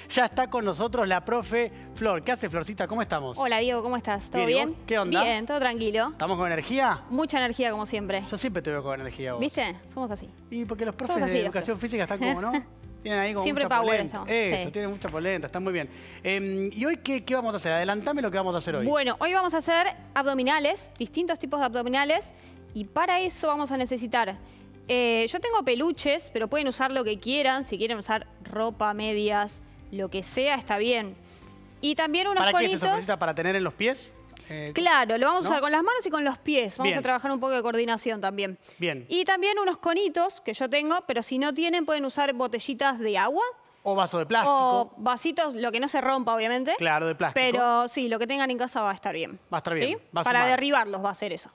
Ya está con nosotros la profe Flor. ¿Qué hace, Florcita? ¿Cómo estamos? Hola, Diego, ¿cómo estás? ¿Todo bien? bien? ¿Qué onda? Bien, todo tranquilo. ¿Estamos con energía? Mucha energía, como siempre. Yo siempre te veo con energía, vos. ¿Viste? Somos así. Y porque los profes de educación física están como, ¿no? Tienen ahí como siempre mucha power polenta. eso. Eso, sí. Tienen mucha polenta, están muy bien. ¿Y hoy qué vamos a hacer? Adelantame lo que vamos a hacer hoy. Bueno, hoy vamos a hacer abdominales, distintos tipos de abdominales. Y para eso vamos a necesitar... yo tengo peluches, pero pueden usar lo que quieran. Si quieren usar ropa, medias, lo que sea, está bien. Y también unos ¿Para conitos... qué es eso, Florcita? ¿Para tener en los pies? Claro, lo vamos ¿no? a usar con las manos y con los pies. Vamos Bien. a trabajar un poco de coordinación también. Bien. Y también unos conitos que yo tengo, pero si no tienen pueden usar botellitas de agua. O vaso de plástico. O vasitos, lo que no se rompa, obviamente. Claro, de plástico. Pero sí, lo que tengan en casa va a estar bien. Va a estar bien, ¿Sí? va a Para sumar. derribarlos va a ser eso.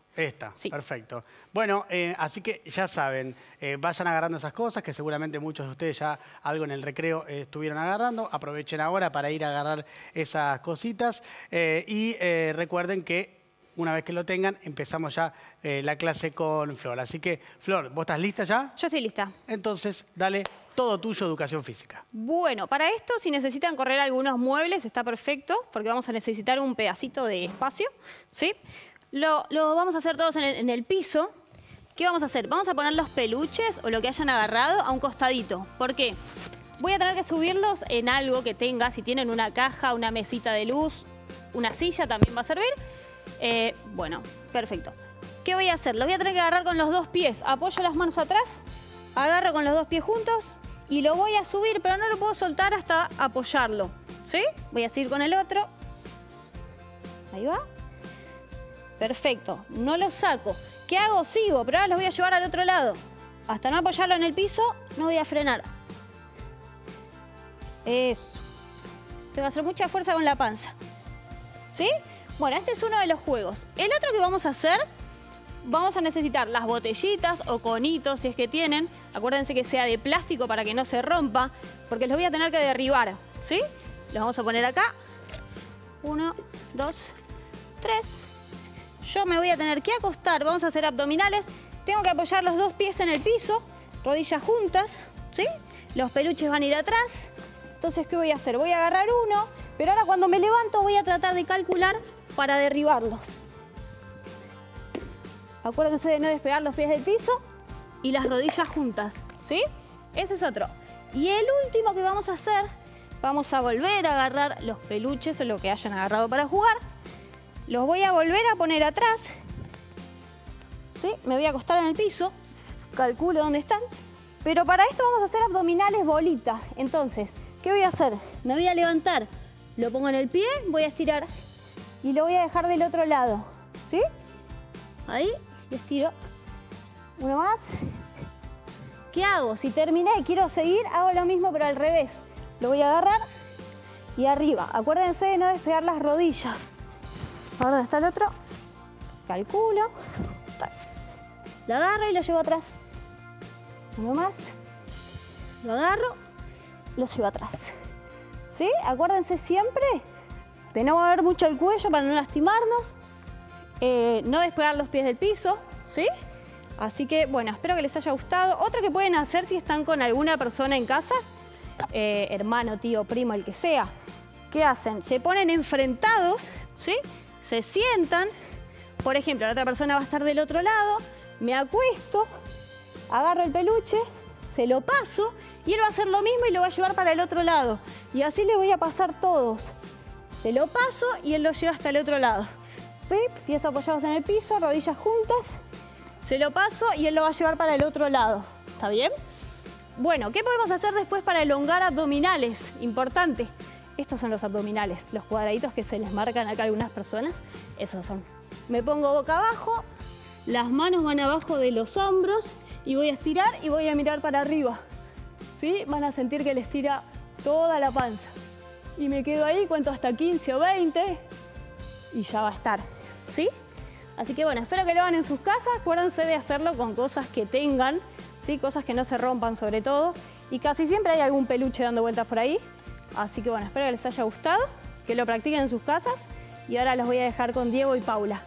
Sí. Perfecto. Bueno, así que ya saben, vayan agarrando esas cosas, que seguramente muchos de ustedes ya algo en el recreo estuvieron agarrando. Aprovechen ahora para ir a agarrar esas cositas. Y recuerden que una vez que lo tengan, empezamos ya la clase con Flor. Así que, Flor, ¿vos estás lista ya? Yo estoy lista. Entonces, dale todo tuyo, educación física. Bueno, para esto, si necesitan correr algunos muebles, está perfecto, porque vamos a necesitar un pedacito de espacio, ¿sí? Lo vamos a hacer todos en el piso. ¿Qué vamos a hacer? Vamos a poner los peluches o lo que hayan agarrado a un costadito. ¿Por qué? Voy a tener que subirlos en algo que tenga, si tienen una caja, una mesita de luz, una silla también va a servir. Bueno, perfecto. ¿Qué voy a hacer? Lo voy a tener que agarrar con los dos pies. Apoyo las manos atrás, agarro con los dos pies juntos y lo voy a subir, pero no lo puedo soltar hasta apoyarlo. ¿Sí? Voy a seguir con el otro. Ahí va. Perfecto. No lo saco. ¿Qué hago? Sigo, pero ahora los voy a llevar al otro lado. Hasta no apoyarlo en el piso, no voy a frenar. Eso. Te va a hacer mucha fuerza con la panza. ¿Sí? Bueno, este es uno de los juegos. El otro que vamos a hacer, vamos a necesitar las botellitas o conitos, si es que tienen. Acuérdense que sea de plástico para que no se rompa, porque los voy a tener que derribar, ¿sí? Los vamos a poner acá. 1, 2, 3. Yo me voy a tener que acostar, vamos a hacer abdominales. Tengo que apoyar los dos pies en el piso, rodillas juntas, ¿sí? Los peluches van a ir atrás. Entonces, ¿qué voy a hacer? Voy a agarrar uno, pero ahora cuando me levanto voy a tratar de calcular para derribarlos. Acuérdense de no despegar los pies del piso y las rodillas juntas, ¿sí? Ese es otro. Y el último que vamos a hacer, vamos a volver a agarrar los peluches o lo que hayan agarrado para jugar. Los voy a volver a poner atrás, ¿sí? Me voy a acostar en el piso, calculo dónde están. Pero para esto vamos a hacer abdominales bolita. Entonces, ¿qué voy a hacer? Me voy a levantar, lo pongo en el pie, voy a estirar y lo voy a dejar del otro lado, ¿sí? Ahí, y estiro. Uno más. ¿Qué hago? Si terminé y quiero seguir, hago lo mismo pero al revés. Lo voy a agarrar y arriba. Acuérdense de no despegar las rodillas. Ahora, ¿dónde está el otro? Calculo. Lo agarro y lo llevo atrás. Uno más. Lo agarro, lo llevo atrás. ¿Sí? Acuérdense siempre de no mover mucho el cuello para no lastimarnos. No despegar los pies del piso, ¿sí? Así que, bueno, espero que les haya gustado. Otro que pueden hacer si están con alguna persona en casa, hermano, tío, primo, el que sea. ¿Qué hacen? Se ponen enfrentados, ¿sí? Se sientan. Por ejemplo, la otra persona va a estar del otro lado. Me acuesto, agarro el peluche, se lo paso y él va a hacer lo mismo y lo va a llevar para el otro lado. Y así le voy a pasar todos. Se lo paso y él lo lleva hasta el otro lado. ¿Sí? Pies apoyados en el piso, rodillas juntas. Se lo paso y él lo va a llevar para el otro lado. ¿Está bien? Bueno, ¿qué podemos hacer después para elongar abdominales? Importante. Estos son los abdominales, los cuadraditos que se les marcan acá a algunas personas. Esos son. Me pongo boca abajo, las manos van abajo de los hombros y voy a estirar y voy a mirar para arriba. ¿Sí? Van a sentir que les tira toda la panza. Y me quedo ahí, cuento hasta 15 o 20 y ya va a estar. ¿Sí? Así que bueno, espero que lo hagan en sus casas. Acuérdense de hacerlo con cosas que tengan, ¿sí? Cosas que no se rompan sobre todo. Y casi siempre hay algún peluche dando vueltas por ahí. Así que bueno, espero que les haya gustado, que lo practiquen en sus casas. Y ahora los voy a dejar con Diego y Paula.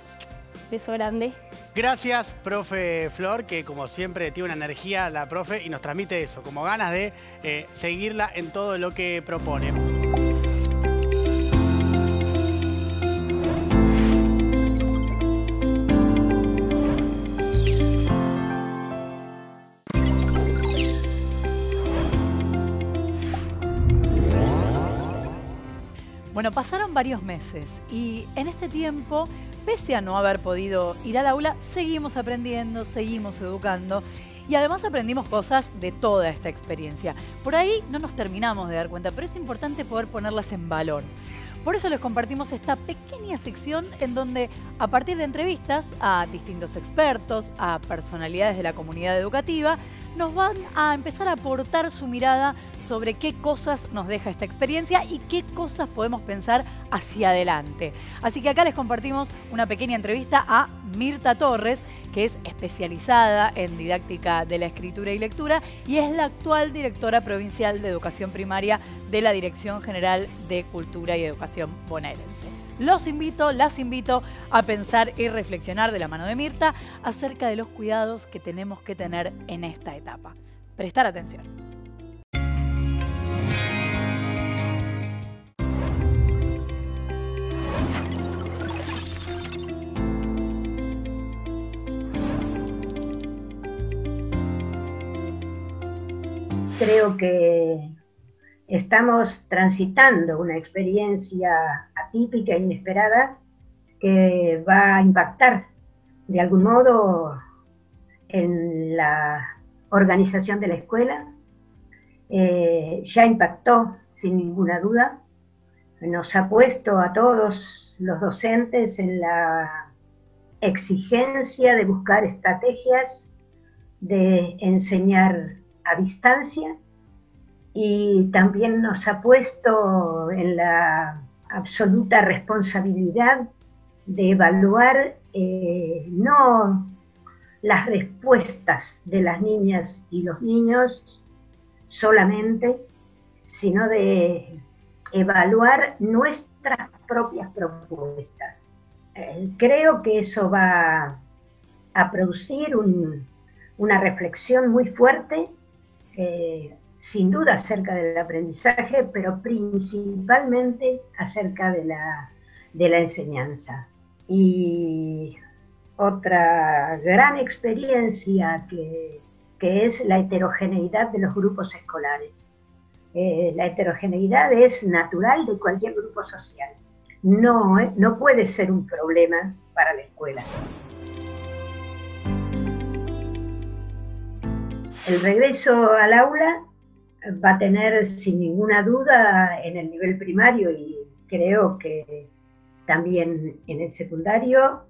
Beso grande. Gracias, profe Flor, que como siempre tiene una energía la profe y nos transmite eso, como ganas de seguirla en todo lo que propone. Bueno, pasaron varios meses y en este tiempo, pese a no haber podido ir al aula, seguimos aprendiendo, seguimos educando y además aprendimos cosas de toda esta experiencia. Por ahí no nos terminamos de dar cuenta, pero es importante poder ponerlas en valor. Por eso les compartimos esta pequeña sección en donde, a partir de entrevistas a distintos expertos, a personalidades de la comunidad educativa, nos van a empezar a aportar su mirada sobre qué cosas nos deja esta experiencia y qué cosas podemos pensar hacia adelante. Así que acá les compartimos una pequeña entrevista a Mirta Torres, que es especializada en didáctica de la escritura y lectura y es la actual directora provincial de Educación Primaria de la Dirección General de Cultura y Educación bonaerense. Las invito a pensar y reflexionar de la mano de Mirta acerca de los cuidados que tenemos que tener en esta etapa. Prestar atención. Creo que estamos transitando una experiencia atípica e inesperada que va a impactar de algún modo en la organización de la escuela. Ya impactó sin ninguna duda, nos ha puesto a todos los docentes en la exigencia de buscar estrategias de enseñar a distancia, y también nos ha puesto en la absoluta responsabilidad de evaluar no las respuestas de las niñas y los niños solamente, sino de evaluar nuestras propias propuestas. Creo que eso va a producir una reflexión muy fuerte, sin duda acerca del aprendizaje, pero principalmente acerca de la enseñanza. Y otra gran experiencia que es la heterogeneidad de los grupos escolares. La heterogeneidad es natural de cualquier grupo social. No puede ser un problema para la escuela. El regreso al aula va a tener sin ninguna duda en el nivel primario y creo que también en el secundario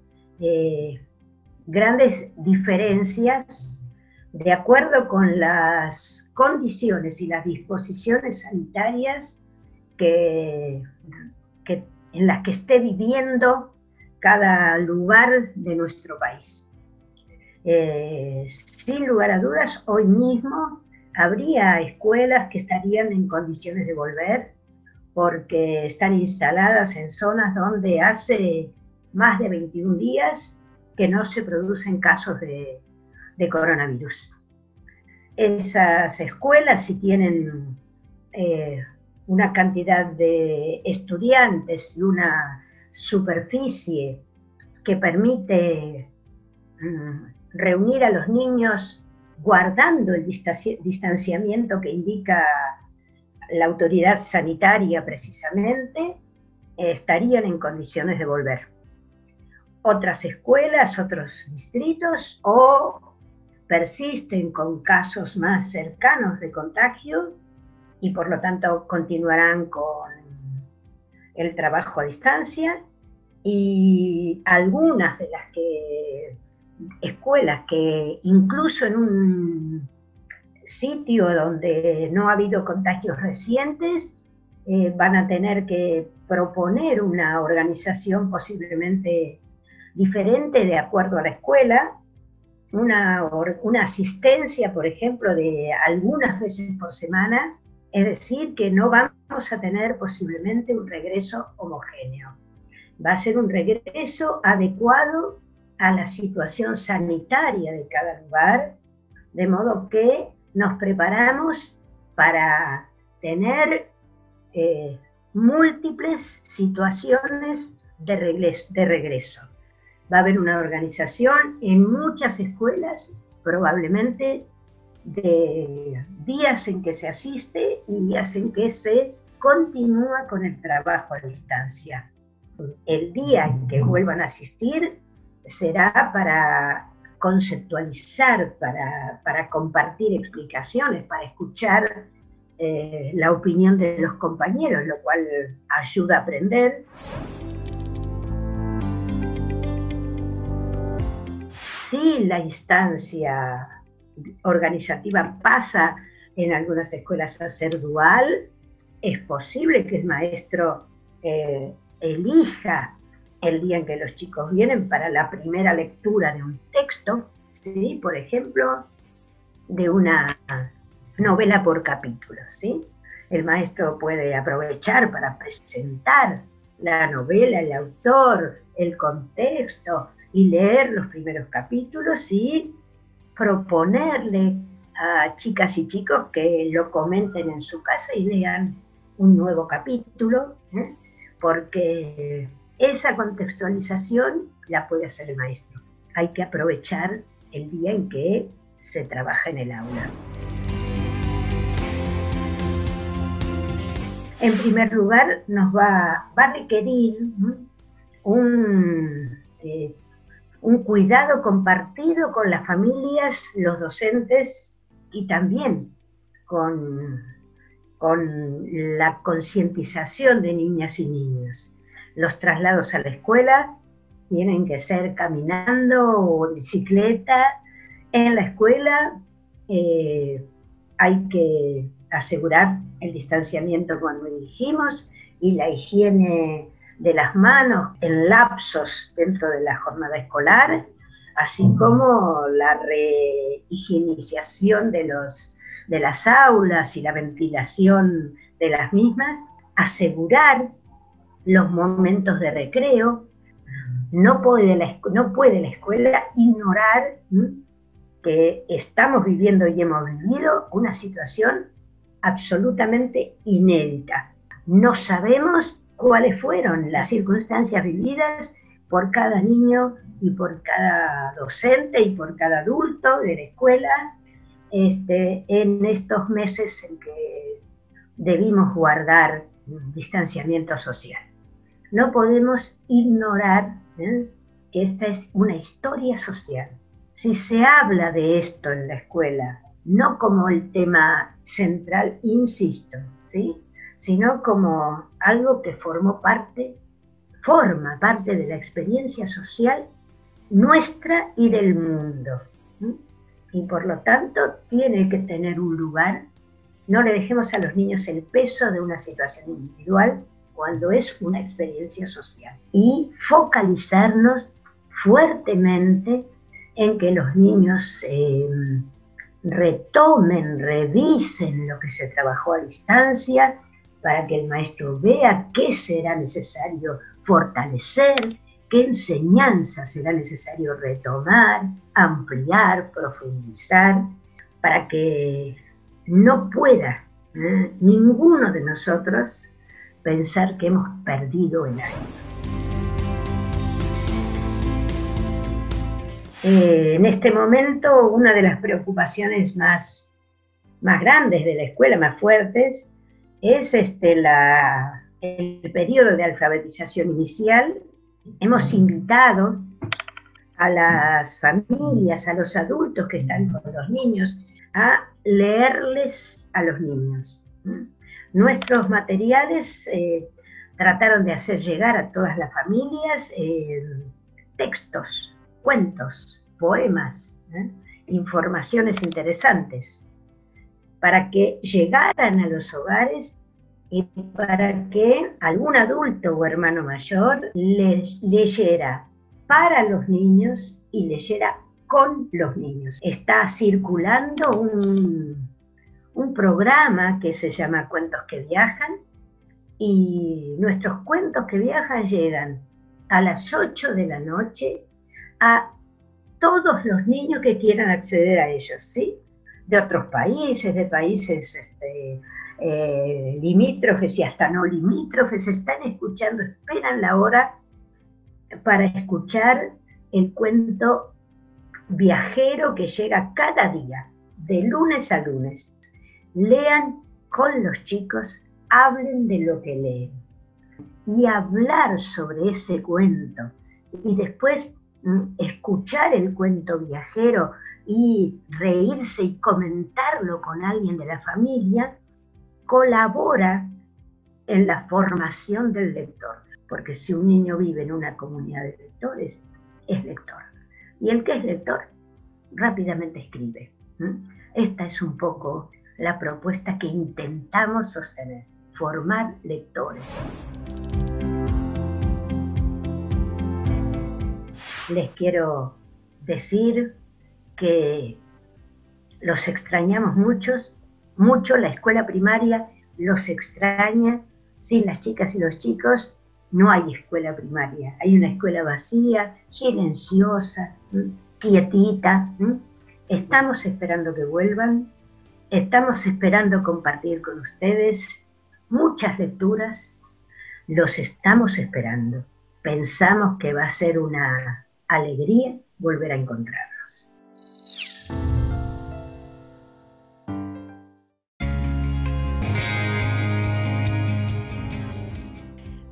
grandes diferencias de acuerdo con las condiciones y las disposiciones sanitarias en las que esté viviendo cada lugar de nuestro país. Sin lugar a dudas, hoy mismo habría escuelas que estarían en condiciones de volver porque están instaladas en zonas donde hace más de 21 días que no se producen casos de coronavirus. Esas escuelas, si tienen una cantidad de estudiantes y una superficie que permite reunir a los niños guardando el distanciamiento que indica la autoridad sanitaria precisamente, estarían en condiciones de volver. Otras escuelas, otros distritos, o persisten con casos más cercanos de contagio y por lo tanto continuarán con el trabajo a distancia, y algunas de las escuelas que incluso en un sitio donde no ha habido contagios recientes van a tener que proponer una organización posiblemente diferente de acuerdo a la escuela, una asistencia, por ejemplo, de algunas veces por semana, es decir, que no vamos a tener posiblemente un regreso homogéneo. Va a ser un regreso adecuado a la situación sanitaria de cada lugar, de modo que nos preparamos para tener múltiples situaciones de regreso. Va a haber una organización en muchas escuelas, probablemente de días en que se asiste y días en que se continúa con el trabajo a distancia. El día en que vuelvan a asistir será para conceptualizar, para compartir explicaciones, para escuchar la opinión de los compañeros, lo cual ayuda a aprender. Si la instancia organizativa pasa en algunas escuelas a ser dual, es posible que el maestro elija el día en que los chicos vienen para la primera lectura de un texto, ¿sí? Por ejemplo, de una novela por capítulos, ¿sí? El maestro puede aprovechar para presentar la novela, el autor, el contexto, y leer los primeros capítulos y proponerle a chicas y chicos que lo comenten en su casa y lean un nuevo capítulo, porque esa contextualización la puede hacer el maestro. Hay que aprovechar el día en que se trabaja en el aula. En primer lugar, nos va a requerir un cuidado compartido con las familias, los docentes y también con la concientización de niñas y niños. Los traslados a la escuela tienen que ser caminando o bicicleta. En la escuela hay que asegurar el distanciamiento, como dijimos, y la higiene de las manos en lapsos dentro de la jornada escolar, así como la rehigienización de las aulas y la ventilación de las mismas, asegurar los momentos de recreo. No puede la escuela ignorar que estamos viviendo y hemos vivido una situación absolutamente inédita. No sabemos cuáles fueron las circunstancias vividas por cada niño y por cada docente y por cada adulto de la escuela en estos meses en que debimos guardar distanciamiento social. No podemos ignorar que esta es una historia social. Si se habla de esto en la escuela, no como el tema central, insisto, ¿sí?, sino como algo que forma parte de la experiencia social nuestra y del mundo. Y por lo tanto tiene que tener un lugar. No le dejemos a los niños el peso de una situación individual cuando es una experiencia social. Y focalizarnos fuertemente en que los niños retomen, revisen lo que se trabajó a distancia, para que el maestro vea qué será necesario fortalecer, qué enseñanza será necesario retomar, ampliar, profundizar, para que no pueda ninguno de nosotros pensar que hemos perdido el año. En este momento, una de las preocupaciones más grandes de la escuela, más fuertes, es el periodo de alfabetización inicial. Hemos invitado a las familias, a los adultos que están con los niños, a leerles a los niños. Nuestros materiales trataron de hacer llegar a todas las familias textos, cuentos, poemas, informaciones interesantes, para que llegaran a los hogares y para que algún adulto o hermano mayor les leyera para los niños y leyera con los niños. Está circulando un programa que se llama Cuentos que Viajan, y nuestros cuentos que viajan llegan a las 8 de la noche a todos los niños que quieran acceder a ellos, ¿sí? De otros países, de países limítrofes y hasta no limítrofes, están escuchando, esperan la hora para escuchar el cuento viajero que llega cada día, de lunes a lunes. Lean con los chicos, hablen de lo que leen. Y hablar sobre ese cuento, y después escuchar el cuento viajero y reírse y comentarlo con alguien de la familia, colabora en la formación del lector, porque si un niño vive en una comunidad de lectores, es lector. Y el que es lector, rápidamente escribe. Esta es un poco la propuesta que intentamos sostener, formar lectores. Les quiero decir que los extrañamos mucho, la escuela primaria los extraña. Sin las chicas y los chicos no hay escuela primaria, hay una escuela vacía, silenciosa, quietita. Estamos esperando que vuelvan, estamos esperando compartir con ustedes muchas lecturas, los estamos esperando. Pensamos que va a ser una alegría volver a encontrarnos.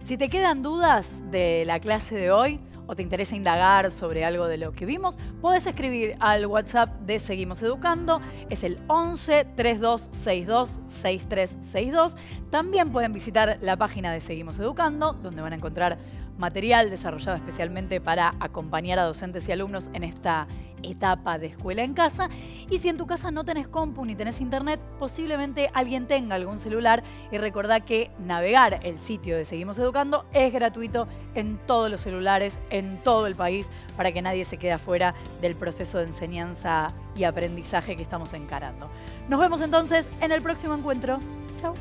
Si te quedan dudas de la clase de hoy o te interesa indagar sobre algo de lo que vimos, podés escribir al WhatsApp de Seguimos Educando, es el 11 3262 6362. También pueden visitar la página de Seguimos Educando, donde van a encontrar material desarrollado especialmente para acompañar a docentes y alumnos en esta etapa de escuela en casa. Y si en tu casa no tenés compu ni tenés internet, posiblemente alguien tenga algún celular, y recordá que navegar el sitio de Seguimos Educando es gratuito en todos los celulares, en todo el país, para que nadie se quede afuera del proceso de enseñanza y aprendizaje que estamos encarando. Nos vemos entonces en el próximo encuentro. Chao.